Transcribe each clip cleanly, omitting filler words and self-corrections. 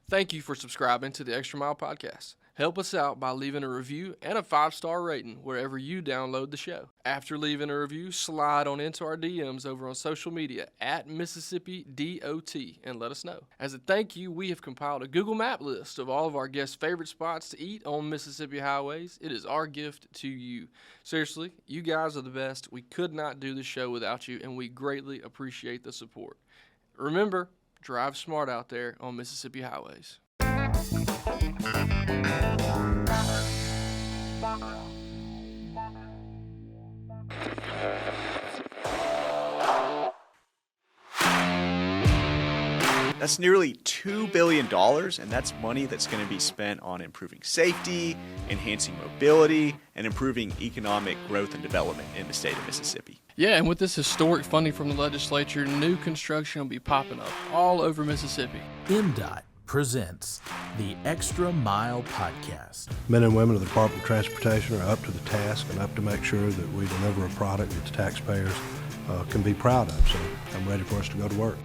Thank you for subscribing to the Extra Mile Podcast. Help us out by leaving a review and a 5-star rating wherever you download the show. After leaving a review, slide on into our DMs over on social media at Mississippi DOT and let us know. As a thank you, we have compiled a Google Map list of all of our guests' favorite spots to eat on Mississippi highways. It is our gift to you. Seriously, you guys are the best. We could not do the show without you, and we greatly appreciate the support. Remember, drive smart out there on Mississippi highways. That's nearly $2 billion, and that's money that's going to be spent on improving safety, enhancing mobility, and improving economic growth and development in the state of Mississippi. Yeah, and with this historic funding from the legislature, new construction will be popping up all over Mississippi. MDOT presents the Extra Mile Podcast. Men and women of the Department of Transportation are up to the task and up to make sure that we deliver a product that the taxpayers can be proud of. So I'm ready for us to go to work.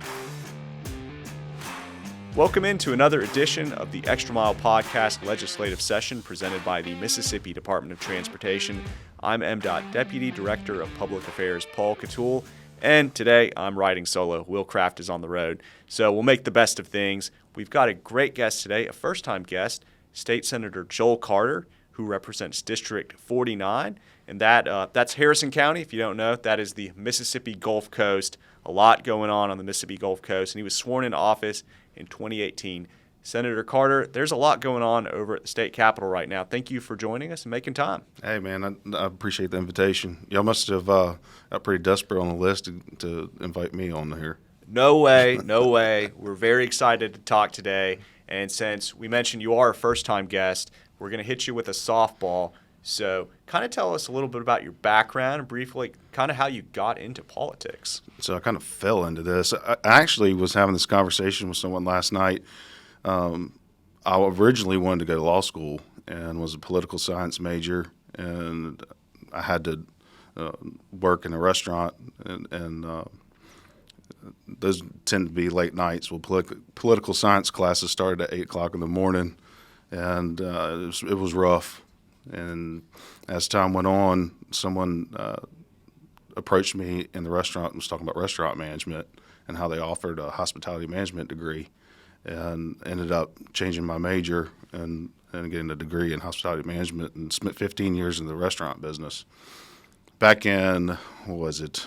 Welcome into another edition of the Extra Mile Podcast legislative session presented by the Mississippi Department of Transportation. I'm MDOT Deputy Director of Public Affairs Paul Catul, and today I'm riding solo. Will Kraft is on the road, so we'll make the best of things. We've got a great guest today, a first-time guest, State Senator Joel Carter, who represents District 49, and that's Harrison County. If you don't know, that is the Mississippi Gulf Coast. A lot going on the Mississippi Gulf Coast, and he was sworn into office in 2018. Senator Carter, there's a lot going on over at the state capitol right now. Thank you for joining us and making time. Hey, man, I appreciate the invitation. Y'all must have got pretty desperate on the list to invite me on here. No way, no way. We're very excited to talk today, and since we mentioned you are a first-time guest, we're going to hit you with a softball. So kind of tell us a little bit about your background and briefly kind of how you got into politics. So I kind of fell into this. I actually was having this conversation with someone last night. I originally wanted to go to law school and was a political science major, and I had to work in a restaurant, and those tend to be late nights. Well, political science classes started at 8 o'clock in the morning, and it was rough. And as time went on, someone approached me in the restaurant and was talking about restaurant management and how they offered a hospitality management degree, and ended up changing my major and getting a degree in hospitality management and spent 15 years in the restaurant business. Back in, what was it,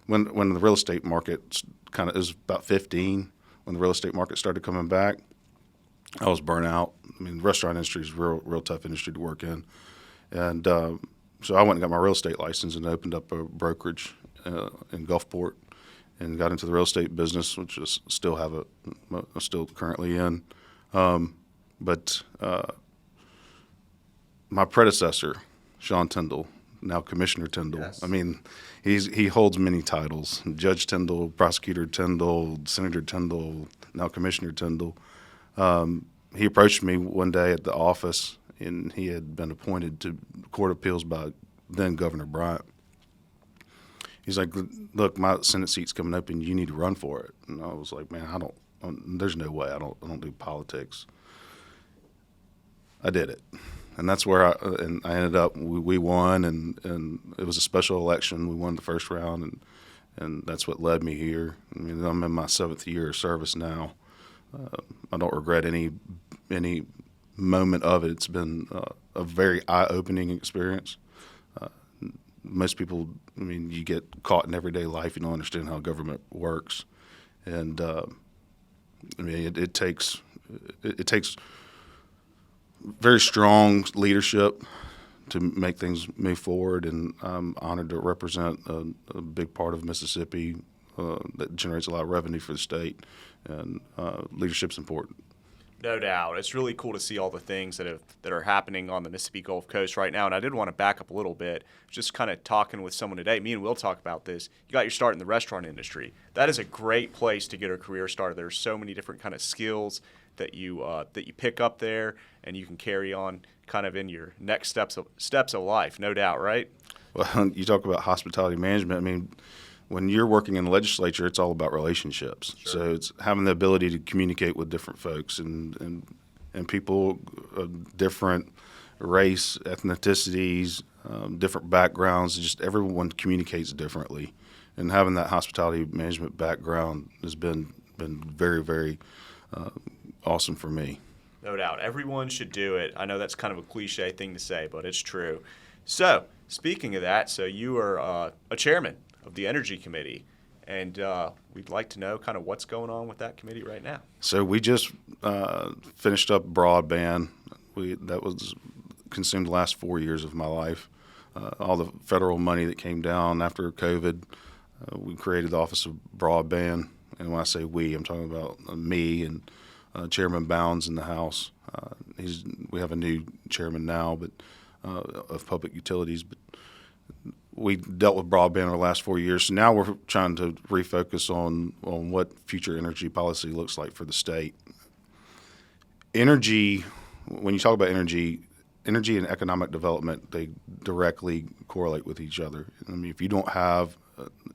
when the real estate market it was about 15, when the real estate market started coming back, I was burnt out. I mean, the restaurant industry is a real tough industry to work in. And so I went and got my real estate license and opened up a brokerage in Gulfport and got into the real estate business, which I still currently in. But my predecessor, Sean Tyndall, now Commissioner Tyndall. Yes. I mean, he holds many titles: Judge Tyndall, Prosecutor Tyndall, Senator Tyndall, now Commissioner Tyndall. He approached me one day at the office, and he had been appointed to Court of Appeals by then Governor Bryant. He's like, "Look, my Senate seat's coming up, and you need to run for it." And I was like, "Man, there's no way. I don't do politics." I did it, and that's where I ended up. We won, and it was a special election. We won the first round, and that's what led me here. I mean, I'm in my 7th year of service now. I don't regret any moment of it. It's been a very eye-opening experience. Most people, I mean, you get caught in everyday life, you don't understand how government works, and I mean, it takes very strong leadership to make things move forward. And I'm honored to represent a big part of Mississippi that generates a lot of revenue for the state. And leadership's important. No doubt. It's really cool to see all the things that are happening on the Mississippi Gulf Coast right now. And I did want to back up a little bit. Just kind of talking with someone today. Me and Will talk about this. You got your start in the restaurant industry. That is a great place to get a career started. There's so many different kind of skills that you pick up there, and you can carry on kind of in your next steps of life. No doubt, right? Well, you talk about hospitality management. I mean, when you're working in the legislature, it's all about relationships. Sure. So it's having the ability to communicate with different folks and people of different race, ethnicities, different backgrounds. Just everyone communicates differently, and having that hospitality management background has been very, very awesome for me. No doubt. Everyone should do it. I know that's kind of a cliche thing to say, but it's true. So, speaking of that, so you are a chairman of the Energy Committee, and we'd like to know kind of what's going on with that committee right now. So we just finished up broadband. That was consumed the last 4 years of my life. All the federal money that came down after COVID, we created the Office of Broadband. And when I say we, I'm talking about me and Chairman Bounds in the House. We have a new chairman now, but of public utilities. But we dealt with broadband over the last 4 years. So now we're trying to refocus on what future energy policy looks like for the state. Energy, when you talk about energy and economic development, they directly correlate with each other. I mean, if you don't have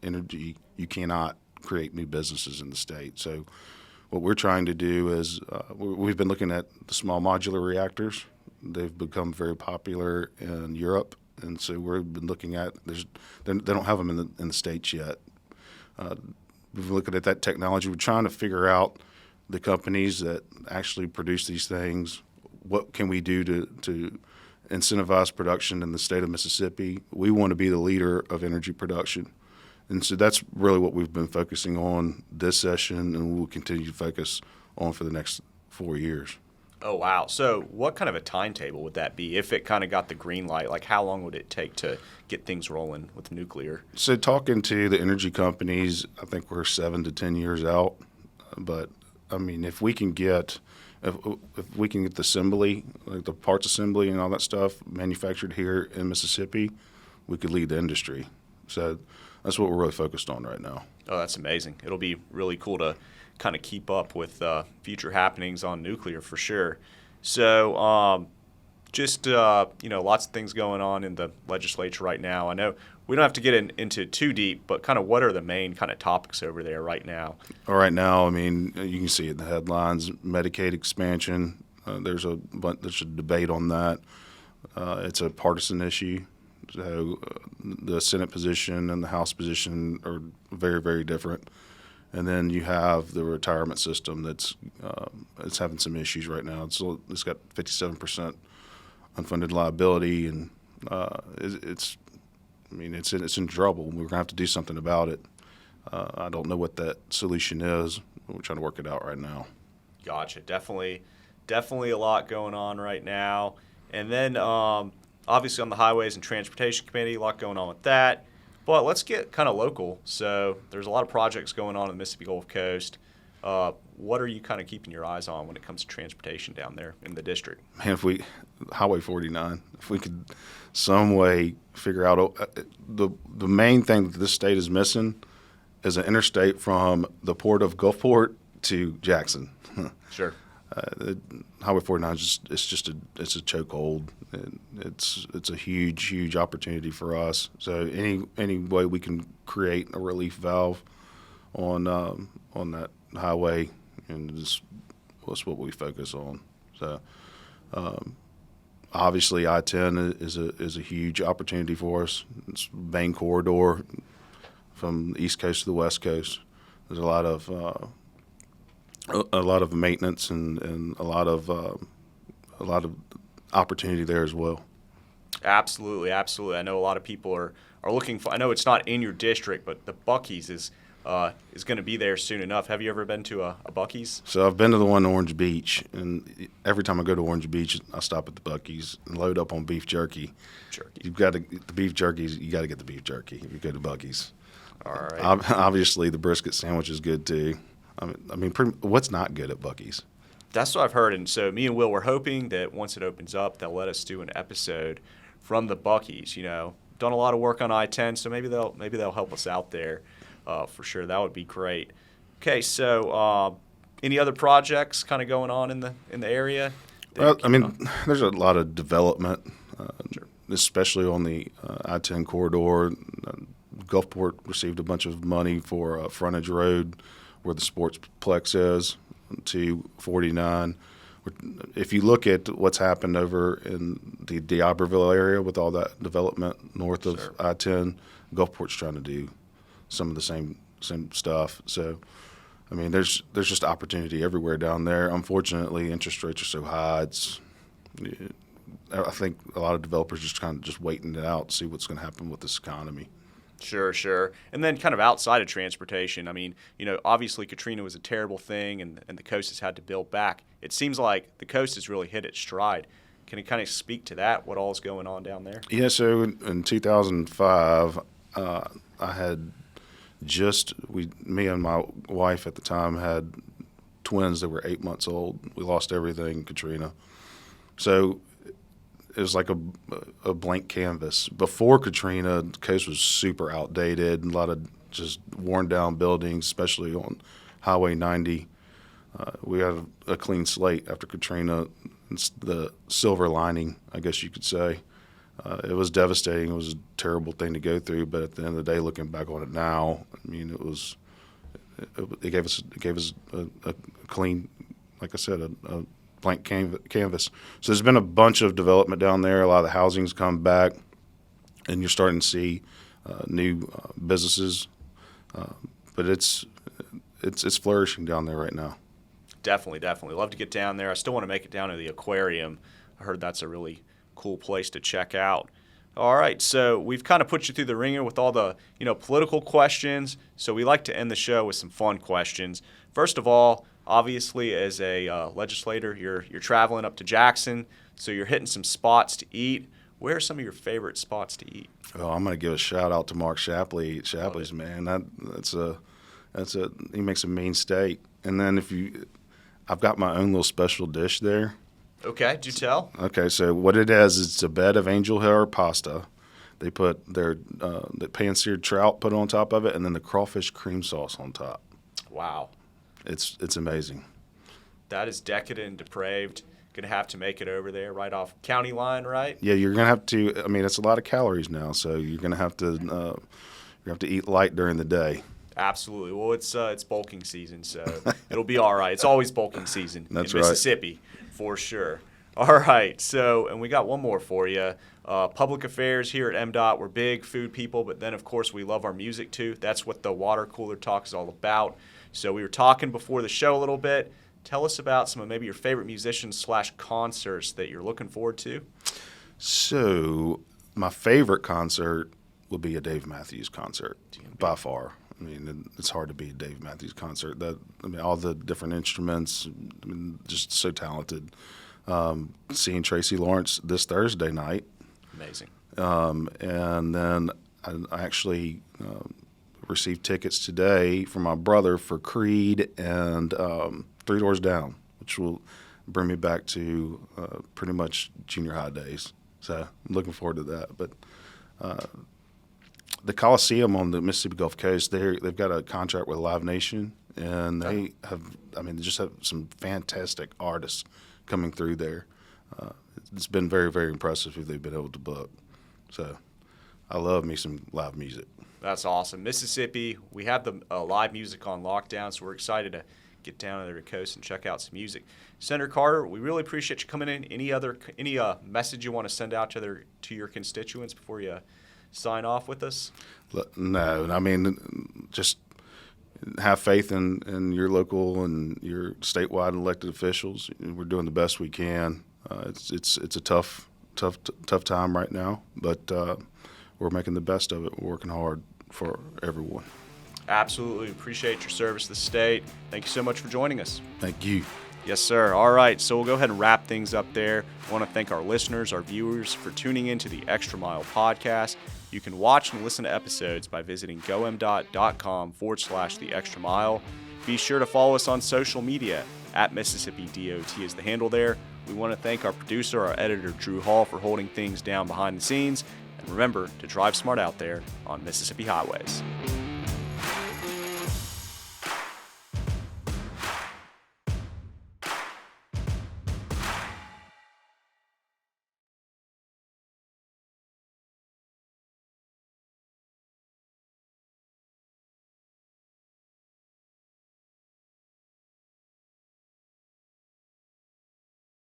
energy, you cannot create new businesses in the state. So what we're trying to do is we've been looking at the small modular reactors. They've become very popular in Europe, and so we've been looking at they don't have them in the States yet. We've been looking at that technology. We're trying to figure out the companies that actually produce these things. What can we do to incentivize production in the state of Mississippi? We want to be the leader of energy production. And so that's really what we've been focusing on this session, and we'll continue to focus on for the next 4 years. Oh, wow. So what kind of a timetable would that be if it kind of got the green light? Like, how long would it take to get things rolling with nuclear? So talking to the energy companies, I think we're 7 to 10 years out. But, I mean, if we can get the assembly, like the parts assembly and all that stuff manufactured here in Mississippi, we could lead the industry. So that's what we're really focused on right now. Oh, that's amazing. It'll be really cool to kind of keep up with future happenings on nuclear for sure. So lots of things going on in the legislature right now. I know we don't have to get into too deep, but kind of what are the main kind of topics over there right now? Right now, I mean, you can see it in the headlines, Medicaid expansion. There's a debate on that. It's a partisan issue. So the Senate position and the House position are very, very different. And then you have the retirement system that's it's having some issues right now. It's got 57% unfunded liability, and it's in trouble. We're going to have to do something about it. I don't know what that solution is. We're trying to work it out right now. Gotcha. Definitely a lot going on right now. And then obviously on the Highways and Transportation Committee, a lot going on with that. But let's get kind of local. So there's a lot of projects going on in the Mississippi Gulf Coast. What are you kind of keeping your eyes on when it comes to transportation down there in the district? Man, Highway 49, if we could some way figure out the main thing that this state is missing is an interstate from the port of Gulfport to Jackson. Sure. Highway 49 it's a chokehold. It's a huge opportunity for us. So any way we can create a relief valve on that highway, and that's what we focus on. So obviously I-10 is a huge opportunity for us. It's the main corridor from the East Coast to the West Coast. There's a lot of maintenance and a lot of opportunity there as well. Absolutely. I know a lot of people are looking for. I know it's not in your district, but the Buc-ee's is going to be there soon enough. Have you ever been to a Buc-ee's? So I've been to the one in Orange Beach, and every time I go to Orange Beach, I stop at the Buc-ee's and load up on beef jerky. You've got to the beef jerky's. You got to get the beef jerky if you go to Buc-ee's. All right. Obviously, the brisket sandwich is good too. I mean, what's not good at Buc-ee's? That's what I've heard, and so me and Will were hoping that once it opens up, they'll let us do an episode from the Buc-ee's. You know, done a lot of work on I-10, so maybe they'll help us out there for sure. That would be great. Okay, so any other projects kind of going on in the area? Well, I mean, there's a lot of development, especially on the I-10 corridor. Gulfport received a bunch of money for frontage road where the sportsplex is to 49. If you look at what's happened over in the D'Iberville area with all that development north of I-10, Gulfport's trying to do some of the same stuff. So, I mean, there's just opportunity everywhere down there. Unfortunately, interest rates are so high. I think a lot of developers just kind of just waiting it out, see what's going to happen with this economy. Sure. And then kind of outside of transportation, I mean, obviously Katrina was a terrible thing and the coast has had to build back. It seems like the coast has really hit its stride. Can you kind of speak to that, what all is going on down there? Yeah, so in 2005, I had me and my wife at the time had twins that were 8 months old. We lost everything, Katrina. So it was like a blank canvas. Before Katrina, the coast was super outdated, a lot of just worn down buildings, especially on Highway 90. We had a clean slate after Katrina. It's the silver lining, I guess you could say. It was devastating. It was a terrible thing to go through, but at the end of the day, looking back on it now, I mean, it gave us a clean, like I said, a blank canvas. So there's been a bunch of development down there. A lot of the housing's come back, and you're starting to see new businesses. But it's flourishing down there right now. Definitely. Love to get down there. I still want to make it down to the aquarium. I heard that's a really cool place to check out. All right, so we've kind of put you through the ringer with all the political questions. So we like to end the show with some fun questions. First of all, obviously, as a legislator, you're traveling up to Jackson, so you're hitting some spots to eat. Where are some of your favorite spots to eat? Oh, I'm going to give a shout out to Mark Shapley. Shapley's, man, he makes a mean steak. And then I've got my own little special dish there. Okay, do tell. Okay, so what it is, it's a bed of angel hair pasta. They put the pan-seared trout put on top of it, and then the crawfish cream sauce on top. Wow. It's amazing. That is decadent and depraved. Going to have to make it over there right off county line, right? Yeah, you're going to have to. I mean, it's a lot of calories now, so you're going to have to eat light during the day. Absolutely. Well, it's bulking season, so it'll be all right. It's always bulking season in Mississippi, for sure. All right. So, and we got one more for you. Public affairs here at MDOT. We're big food people, but then, of course, we love our music, too. That's what the water cooler talk is all about. So we were talking before the show a little bit. Tell us about some of maybe your favorite musicians / concerts that you're looking forward to. So my favorite concert would be a Dave Matthews concert, by far. I mean, it's hard to beat a Dave Matthews concert. All the different instruments, just so talented. Seeing Tracy Lawrence this Thursday night. Amazing. And then I actually received tickets today from my brother for Creed and Three Doors Down, which will bring me back to pretty much junior high days. So I'm looking forward to that. But the Coliseum on the Mississippi Gulf Coast, they've got a contract with Live Nation, and they just have some fantastic artists coming through there. It's been very, very impressive who they've been able to book. So I love me some live music. That's awesome. Mississippi, we have the live music on lockdown, so we're excited to get down to the coast and check out some music. Senator Carter, we really appreciate you coming in. Any message you want to send out to your constituents before you sign off with us? No, I mean, just have faith in your local and your statewide elected officials. We're doing the best we can. It's a tough time right now, but we're making the best of it. We're working hard for everyone. Absolutely. Appreciate your service to the state. Thank you so much for joining us. Thank you. Yes, sir. All right, so we'll go ahead and wrap things up there. I want to thank our listeners, our viewers, for tuning in to the Extra Mile podcast. You can watch and listen to episodes by visiting gomdot.com/the extra mile. Be sure to follow us on social media at Mississippi DOT is the handle there. We want to thank our producer, our editor, Drew Hall, for holding things down behind the scenes. And remember to drive smart out there on Mississippi highways.